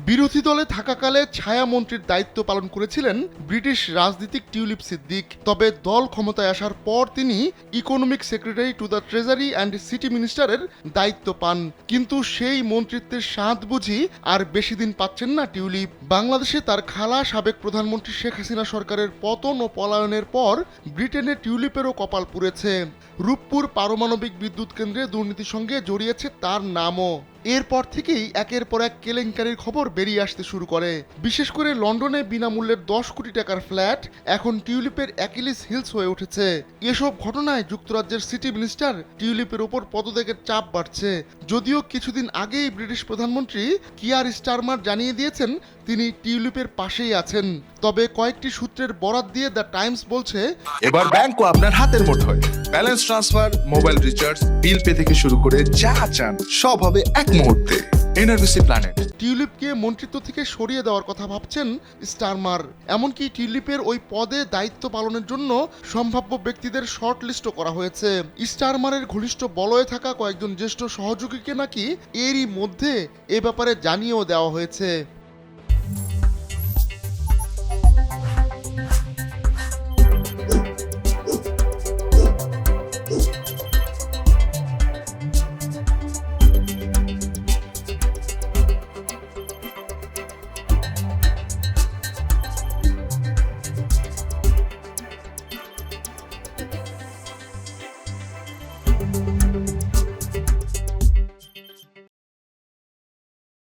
বিরোধী দলে থাকাকালে ছায়ামন্ত্রীর দায়িত্ব পালন করেছিলেন ব্রিটিশ রাজনীতিক টিউলিপ সিদ্দিক। তবে দল ক্ষমতায় আসার পর তিনি economic secretary to the treasury and city মিনিস্টারের দায়িত্ব পান। কিন্তু সেই মন্ত্রিত্বের স্বাদ বুঝি আর বেশি দিন পাচ্ছেন না টিউলিপ। বাংলাদেশে তার খালা সাবেক প্রধানমন্ত্রী শেখ হাসিনা সরকারের পতন ও পলায়নের পর ব্রিটেনে টিউলিপেরও কপাল পুড়েছে। রূপপুর পারমাণবিক বিদ্যুৎ কেন্দ্রে দুর্নীতির সঙ্গে জড়িয়েছে তার নামও। এরপর থেকেই একের পর এক কেলেঙ্কারির খবর বেরিয়ে আসতে শুরু করে। বিশেষ করে লন্ডনে বিনামূল্যের 10 কোটি টাকার ফ্ল্যাট এখন টিউলিপের অ্যাকিলিস হিলস হয়ে উঠেছে। এসব ঘটনায় যুক্তরাজ্যের সিটি মিনিস্টার টিউলিপের ওপর পদত্যাগের চাপ বাড়ছে। যদিও কিছুদিন আগেই ব্রিটিশ প্রধানমন্ত্রী কিয়ার স্টারমার জানিয়ে দিয়েছেন তিনি টিউলিপের পাশেই আছেন। তবে কয়েকটি সূত্রের বরাত দিয়ে দ্য টাইমস বলছে, এবার ব্যাংকও আপনার হাতের মুঠোয়। Balance transfer, mobile recharge, bill pay থেকে শুরু করে যা চান সব হবে এক মুহূর্তে। NRBC planet. টিউলিপকে মন্ত্রিত্ব থেকে সরিয়ে দেওয়ার কথা ভাবছেন স্টারমার। এমনকি টিউলিপের ওই পদে দায়িত্ব পালনের জন্য সম্ভাব্য ব্যক্তিদের শর্ট লিস্টও করা হয়েছে। স্টারমারের ঘনিষ্ঠ বলয়ে থাকা কয়েকজন জ্যেষ্ঠ সহযোগীকে নাকি এরই মধ্যে এ ব্যাপারে জানিয়েও দেওয়া হয়েছে।